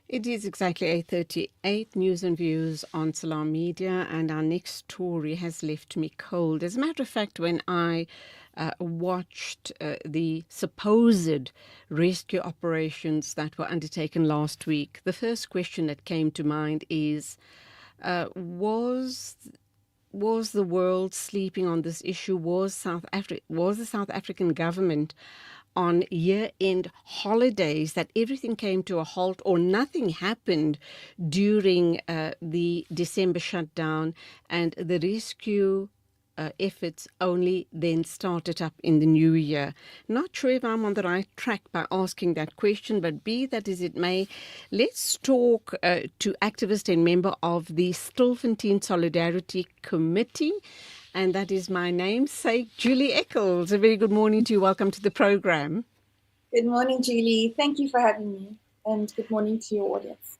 It is exactly 8:38 news and views on Salam Media, and our next story has left me cold. As a matter of fact, when I watched the supposed rescue operations that were undertaken last week, the first question that came to mind is, was the world sleeping on this issue? Was the South African government on year-end holidays that everything came to a halt, or nothing happened during the December shutdown, and the rescue efforts only then started up in the new year? Not sure if I'm on the right track by asking that question, but be that as it may, let's talk to activist and member of the Stilfontein Solidarity Committee, and that is my namesake, Julie Eccles. A very good morning to you. Welcome to the program. Good morning, Julie. Thank you for having me, and good morning to your audience.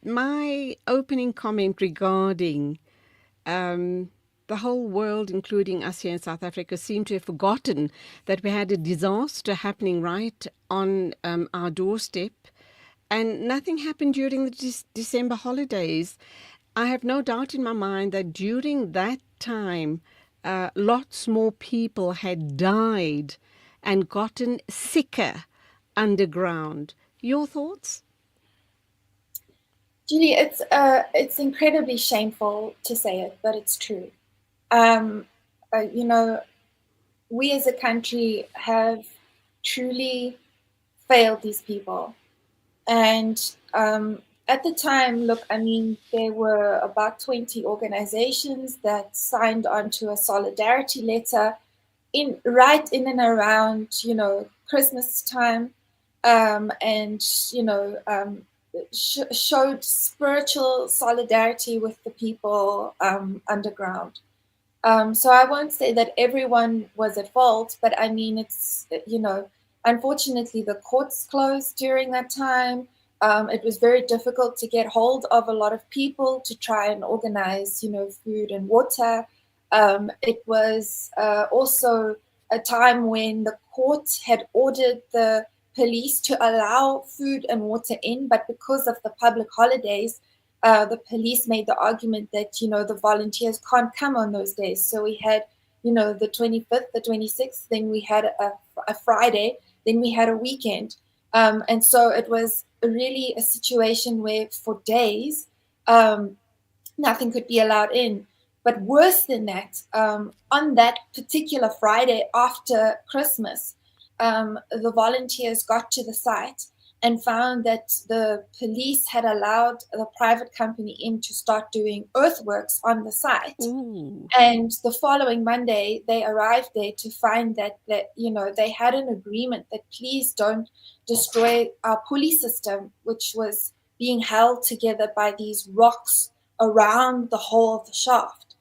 My opening comment regarding the whole world, including us here in South Africa, seem to have forgotten that we had a disaster happening right on our doorstep, and nothing happened during the December holidays. I have no doubt in my mind that during that time, lots more people had died and gotten sicker underground. Your thoughts? Julie, it's incredibly shameful to say it, but it's true. Um, you know, we as a country have truly failed these people. And at the time, look, I mean, there were about 20 organizations that signed onto a solidarity letter right in and around, Christmas time, and showed spiritual solidarity with the people underground. So I won't say that everyone was at fault, but I mean, unfortunately, the courts closed during that time. It was very difficult to get hold of a lot of people to try and organize, food and water. It was also a time when the court had ordered the police to allow food and water in, but because of the public holidays, the police made the argument that the volunteers can't come on those days. So we had the 25th, the 26th, then we had a Friday, then we had a weekend, and so it was really a situation where for days nothing could be allowed in. But worse than that, on that particular Friday after Christmas, the volunteers got to the site and found that the police had allowed the private company in to start doing earthworks on the site. Ooh. And the following Monday, they arrived there to find that they had an agreement that please don't destroy our pulley system, which was being held together by these rocks around the whole of the shaft.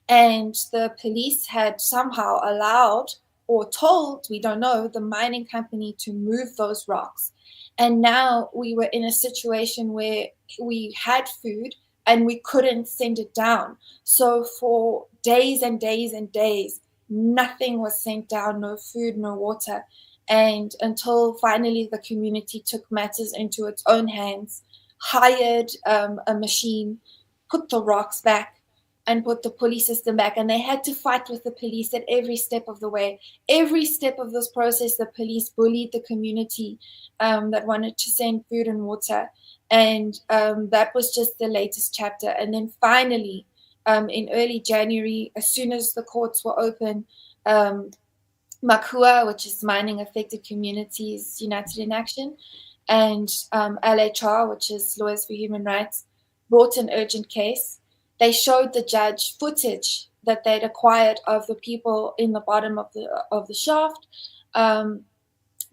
And the police had somehow allowed or told, we don't know, the mining company to move those rocks. And now we were in a situation where we had food and we couldn't send it down. So for days and days and days, nothing was sent down, no food, no water. And until finally the community took matters into its own hands, hired a machine, put the rocks back, and put the police system back. And they had to fight with the police at every step of the way. Every step of this process, the police bullied the community that wanted to send food and water. And that was just the latest chapter. And then finally, in early January, as soon as the courts were open, Makua, which is Mining Affected Communities United in Action, and LHR, which is Lawyers for Human Rights, brought an urgent case. They showed the judge footage that they'd acquired of the people in the bottom of the shaft,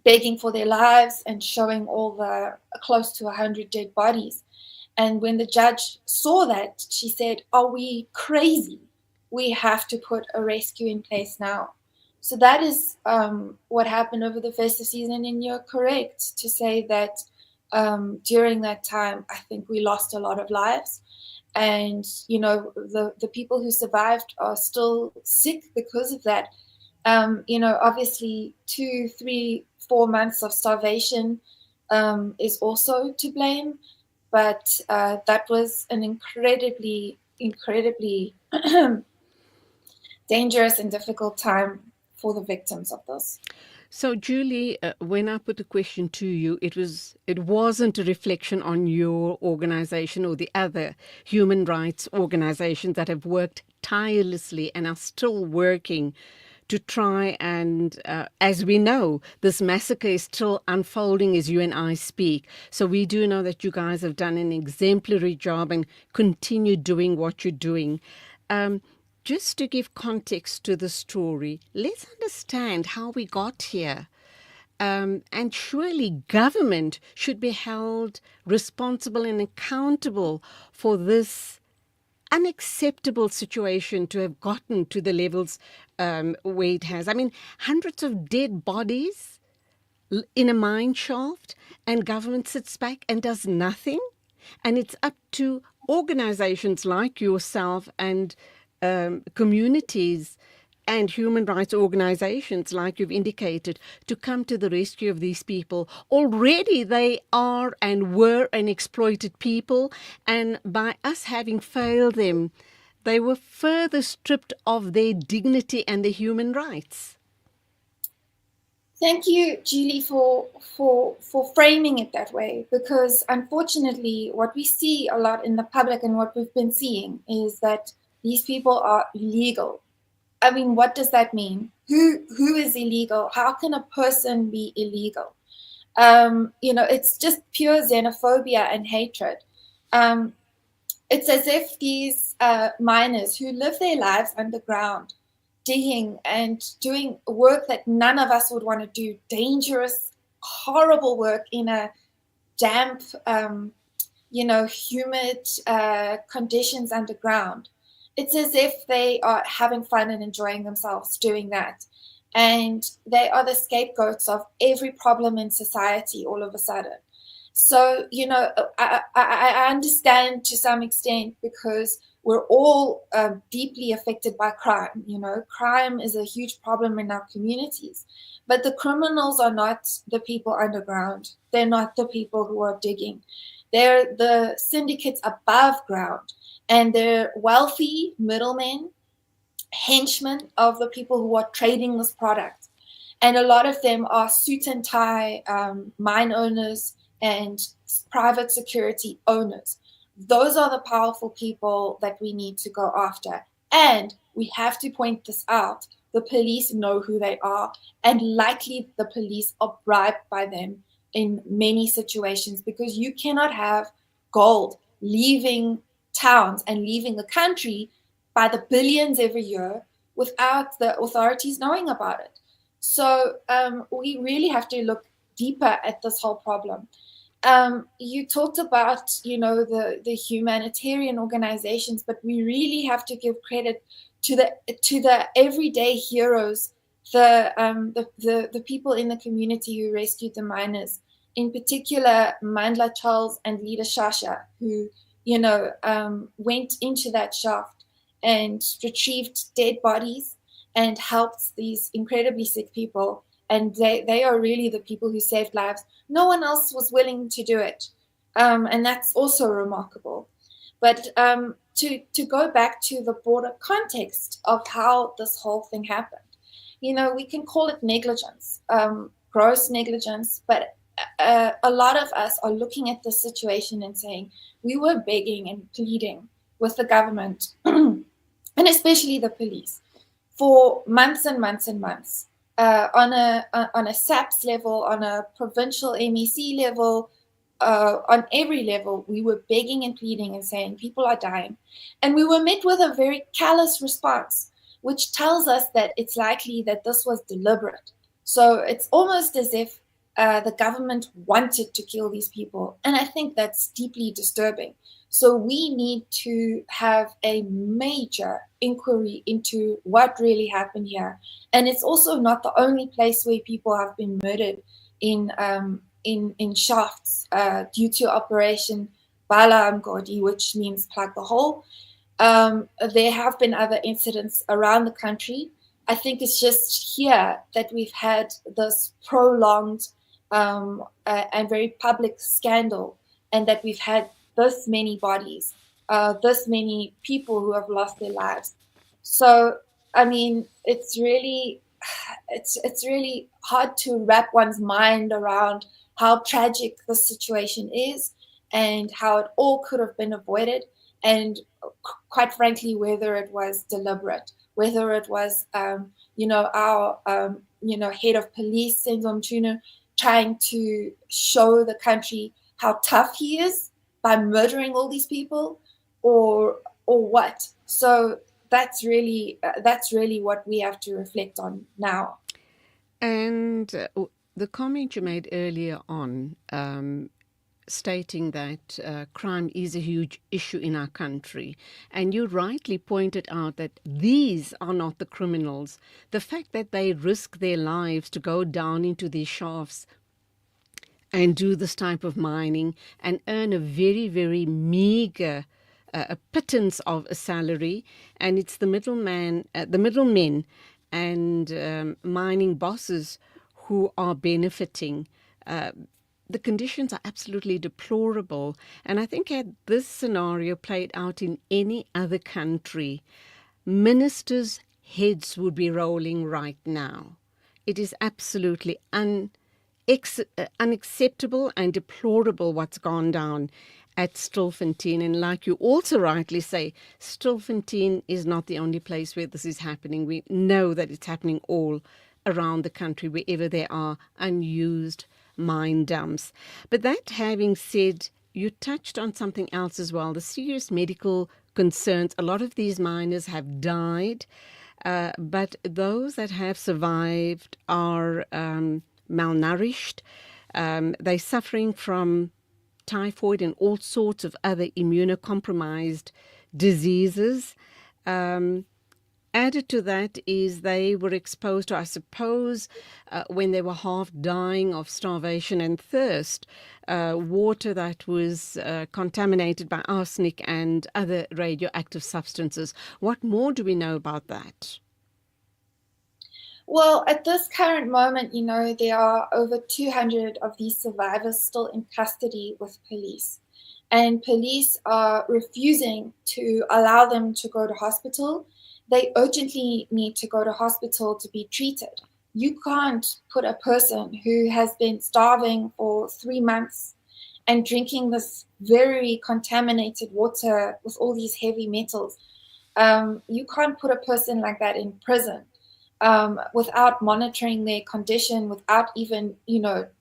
begging for their lives and showing all the close to 100 dead bodies. And when the judge saw that, she said, "Are we crazy? We have to put a rescue in place now." So that is what happened over the festive season. And you're correct to say that during that time, I think we lost a lot of lives. And, the people who survived are still sick because of that. Obviously 2, 3, 4 months of starvation, is also to blame. But that was an incredibly, incredibly dangerous and difficult time for the victims of this. So, Julie, when I put the question to you, it wasn't a reflection on your organization or the other human rights organizations that have worked tirelessly and are still working to try and, as we know, this massacre is still unfolding as you and I speak. So we do know that you guys have done an exemplary job and continue doing what you're doing. Um, just to give context to the story, let's understand how we got here. And surely government should be held responsible and accountable for this unacceptable situation to have gotten to the levels where it has. I mean, hundreds of dead bodies in a mine shaft, and government sits back and does nothing. And it's up to organizations like yourself and communities and human rights organizations, like you've indicated, to come to the rescue of these people. Already they are and were an exploited people, and by us having failed them, they were further stripped of their dignity and their human rights. Thank you, Julie, for framing it that way, because unfortunately, what we see a lot in the public and what we've been seeing is that these people are illegal. I mean, what does that mean? Who is illegal? How can a person be illegal? It's just pure xenophobia and hatred. Um, it's as if these miners who live their lives underground, digging and doing work that none of us would want to do, dangerous, horrible work in a damp, humid conditions underground. It's as if they are having fun and enjoying themselves doing that. And they are the scapegoats of every problem in society all of a sudden. So, I understand to some extent, because we're all deeply affected by crime. Crime is a huge problem in our communities. But the criminals are not the people underground. They're not the people who are digging. They're the syndicates above ground. And they're wealthy middlemen, henchmen of the people who are trading this product. And a lot of them are suit and tie mine owners and private security owners. Those are the powerful people that we need to go after. And we have to point this out. The police know who they are, and likely the police are bribed by them in many situations, because you cannot have gold leaving towns and leaving the country by the billions every year without the authorities knowing about it. So we really have to look deeper at this whole problem. You talked about, the humanitarian organizations, but we really have to give credit to the everyday heroes, the people in the community who rescued the miners. In particular, Mandla Charles and Lida Shasha, who went into that shaft and retrieved dead bodies and helped these incredibly sick people. And they are really the people who saved lives. No one else was willing to do it. And that's also remarkable. But to go back to the broader context of how this whole thing happened, we can call it negligence, gross negligence, but a lot of us are looking at the situation and saying, we were begging and pleading with the government, and especially the police, for months and months and months, on a SAPS level, on a provincial MEC level, on every level. We were begging and pleading and saying people are dying, and we were met with a very callous response, which tells us that it's likely that this was deliberate. So it's almost as if the government wanted to kill these people, and I think that's deeply disturbing. So we need to have a major inquiry into what really happened here. And it's also not the only place where people have been murdered in shafts due to Operation Bala Mgodi, which means plug the hole. There have been other incidents around the country. I think it's just here that we've had this prolonged and very public scandal, and that we've had this many bodies, this many people who have lost their lives. So, I mean, it's really hard to wrap one's mind around how tragic the situation is and how it all could have been avoided, and quite frankly, whether it was deliberate, whether it was, our, head of police, Senzom Tuna, trying to show the country how tough he is by murdering all these people, or what. So that's really what we have to reflect on now. And the comment you made earlier on, stating that crime is a huge issue in our country. And you rightly pointed out that these are not the criminals. The fact that they risk their lives to go down into these shafts and do this type of mining and earn a very, very meager a pittance of a salary, and it's the middlemen, and mining bosses who are benefiting. Uh, the conditions are absolutely deplorable, and I think had this scenario played out in any other country, ministers' heads would be rolling right now. It is absolutely unacceptable and deplorable what's gone down at Stilfontein. And like you also rightly say, Stilfontein is not the only place where this is happening. We know that it's happening all around the country, wherever there are unused mine dumps. But that having said, you touched on something else as well, the serious medical concerns. A lot of these miners have died, but those that have survived are malnourished. They're suffering from typhoid and all sorts of other immunocompromised diseases. Um, Added to that is they were exposed to, I suppose, when they were half dying of starvation and thirst, water that was contaminated by arsenic and other radioactive substances. What more do we know about that? Well, at this current moment, there are over 200 of these survivors still in custody with police. And police are refusing to allow them to go to hospital. They urgently need to go to hospital to be treated. You can't put a person who has been starving for 3 months and drinking this very contaminated water with all these heavy metals. You can't put a person like that in prison without monitoring their condition, without even,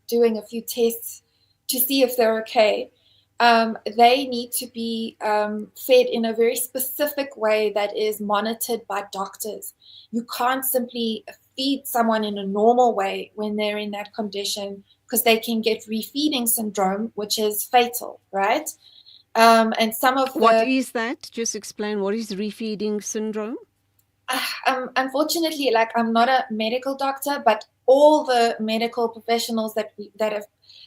doing a few tests to see if they're okay. They need to be fed in a very specific way that is monitored by doctors. You can't simply feed someone in a normal way when they're in that condition, because they can get refeeding syndrome, which is fatal, right? And some of What the is that? Just explain what is refeeding syndrome? unfortunately, like, I'm not a medical doctor, but all the medical professionals that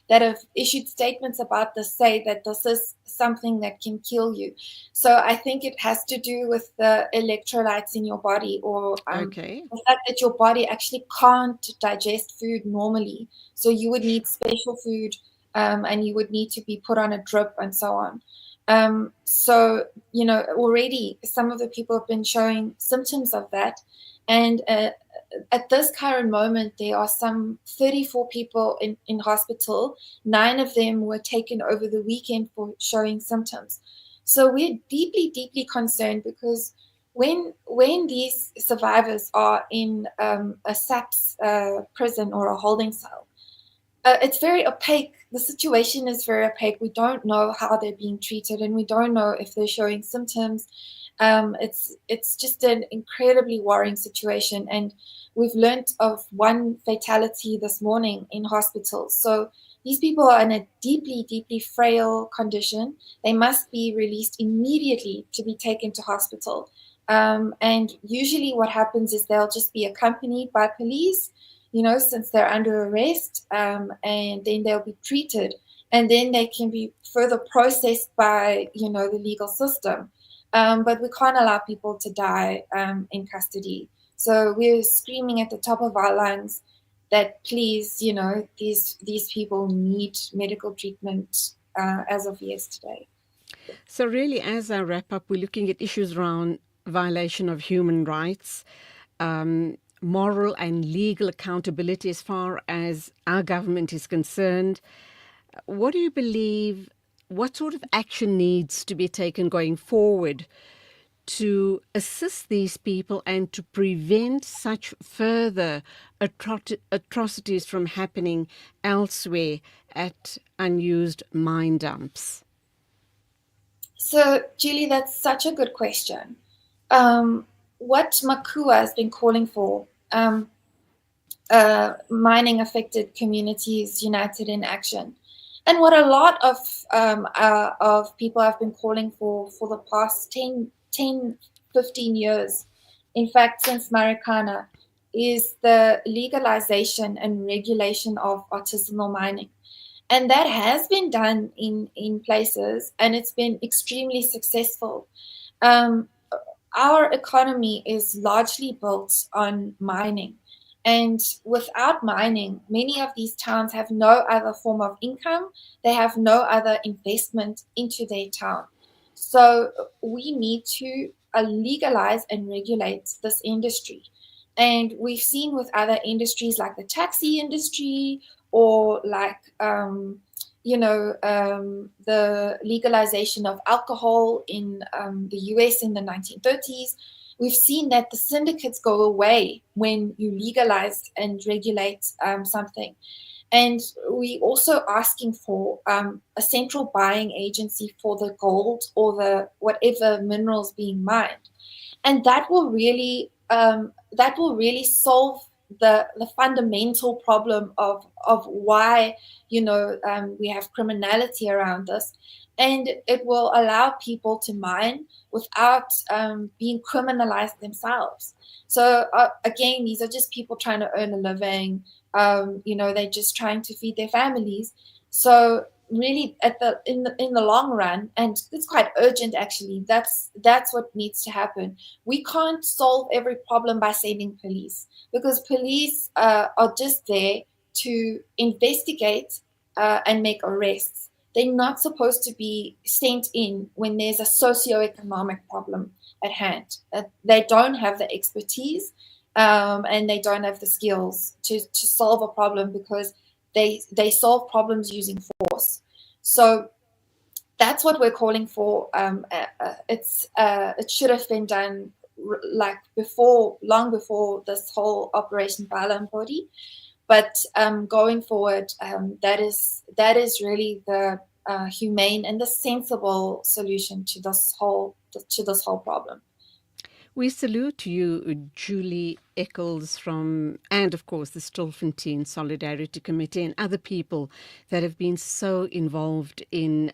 have issued statements about this say that this is something that can kill you. So I think it has to do with the electrolytes in your body, or Okay. the fact that your body actually can't digest food normally. So you would need special food, and you would need to be put on a drip and so on. So, already some of the people have been showing symptoms of that. And at this current moment, there are some 34 people in hospital. 9 of them were taken over the weekend for showing symptoms. So we're deeply, deeply concerned, because when these survivors are in a SAPS prison or a holding cell, it's very opaque. The situation is very opaque. We don't know how they're being treated, and we don't know if they're showing symptoms. It's just an incredibly worrying situation, and we've learned of one fatality this morning in hospital. So these people are in a deeply, deeply frail condition. They must be released immediately to be taken to hospital. And usually, what happens is they'll just be accompanied by police, since they're under arrest, and then they'll be treated, and then they can be further processed by, the legal system. But we can't allow people to die in custody. So we're screaming at the top of our lungs. that please, these people need medical treatment as of yesterday. So, really, as I wrap up, we're looking at issues around violation of human rights, moral and legal accountability as far as our government is concerned. What do you believe? What sort of action needs to be taken going forward to assist these people and to prevent such further atrocities from happening elsewhere at unused mine dumps? So, Julie, that's such a good question. What Makua has been calling for, mining affected communities united in action, and what a lot of people have been calling for the past 15 years, in fact, since Marikana, is the legalization and regulation of artisanal mining. And that has been done in places, and it's been extremely successful. Um, our economy is largely built on mining. And without mining, many of these towns have no other form of income. They have no other investment into their town. So we need to legalize and regulate this industry. And we've seen with other industries like the taxi industry or like the legalization of alcohol in the US in the 1930s. We've seen that the syndicates go away when you legalize and regulate something. And we also asking for a central buying agency for the gold or the whatever minerals being mined, and that will really solve the fundamental problem of why we have criminality around this, and it will allow people to mine without being criminalized themselves. So again, these are just people trying to earn a living. They're just trying to feed their families. So really, in the long run, and it's quite urgent actually. That's what needs to happen. We can't solve every problem by sending police, because police are just there to investigate and make arrests. They're not supposed to be sent in when there's a socioeconomic problem at hand. They don't have the expertise, and they don't have the skills to solve a problem, because they solve problems using force. So that's what we're calling for. It should have been done like long before this whole Operation Balampodi. But going forward, that is really the humane and the sensible solution to this whole problem. We salute you, Julie Ecceles, and of course the Stilfontein Solidarity Committee and other people that have been so involved in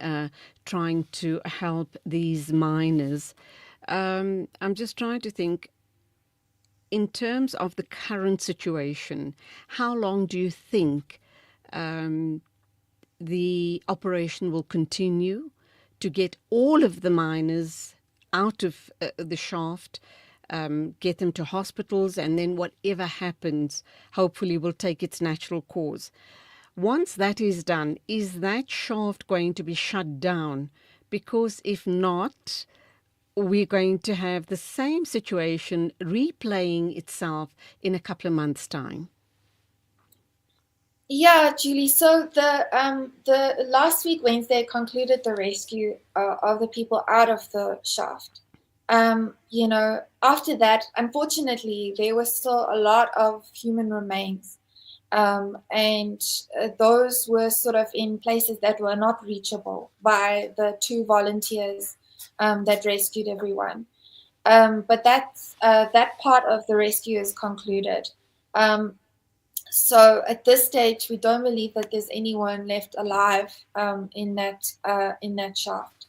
trying to help these miners. I'm just trying to think, in terms of the current situation, how long do you think the operation will continue to get all of the miners out of the shaft, get them to hospitals, and then whatever happens, hopefully will take its natural course? Once that is done, is that shaft going to be shut down? Because if not, we're going to have the same situation replaying itself in a couple of months' time. Yeah, Julie. So the last week Wednesday concluded the rescue of the people out of the shaft. After that, unfortunately, there was still a lot of human remains, and those were sort of in places that were not reachable by the two volunteers that rescued everyone. But that part of the rescue is concluded. So at this stage, we don't believe that there's anyone left alive in that shaft.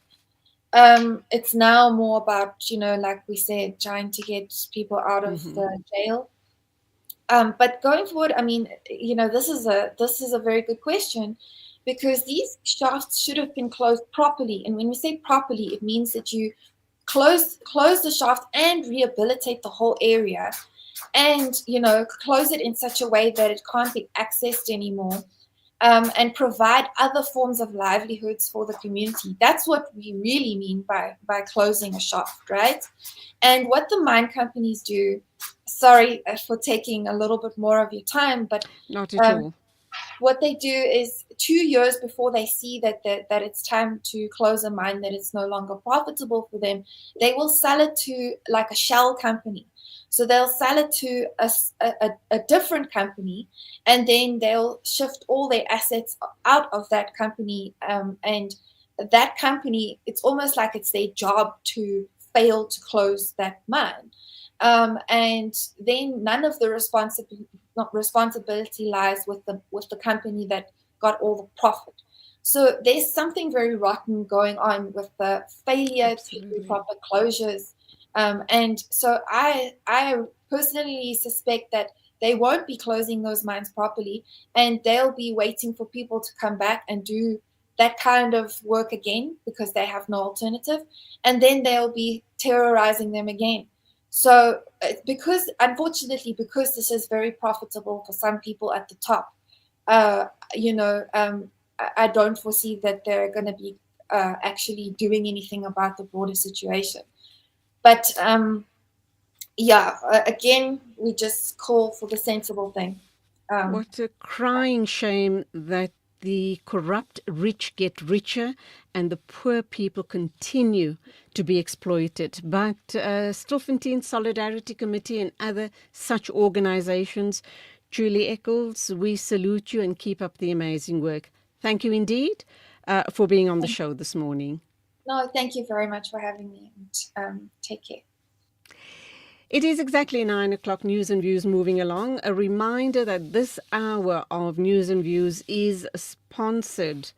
It's now more about, like we said, trying to get people out of the jail. But going forward, I mean, this is a very good question, because these shafts should have been closed properly. And when we say properly, it means that you close the shaft and rehabilitate the whole area. and close it in such a way that it can't be accessed anymore, and provide other forms of livelihoods for the community. That's what we really mean by closing a shaft, right? And what the mine companies do, sorry for taking a little bit more of your time, but Not at all. what they do is 2 years before they see that it's time to close a mine, that it's no longer profitable for them, they will sell it to like a shell company. So they'll sell it to a different company, and then they'll shift all their assets out of that company. And that company, it's almost like it's their job to fail to close that mine. And then none of the responsibility lies with the company that got all the profit. So there's something very rotten going on with the failure to do Absolutely. proper closures. And so I personally suspect that they won't be closing those mines properly, and they'll be waiting for people to come back and do that kind of work again because they have no alternative, and then they'll be terrorizing them again. So, unfortunately, because this is very profitable for some people at the top, uh, you know, um, I don't foresee that they're going to be actually doing anything about the broader situation. But yeah, again, we just call for the sensible thing. Um, What a crying shame that the corrupt rich get richer and the poor people continue to be exploited. But Stilfontein Solidarity Committee and other such organizations, Julie Eccles, we salute you and keep up the amazing work. Thank you indeed for being on the show this morning. no, thank you very much for having me, and take care. It is exactly 9 o'clock. News and Views moving along. A reminder that this hour of News and Views is sponsored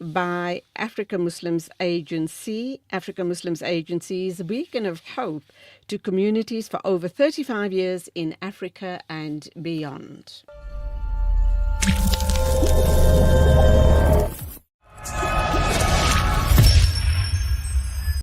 by Africa Muslims Agency. Africa Muslims Agency is a beacon of hope to communities for over 35 years in Africa and beyond.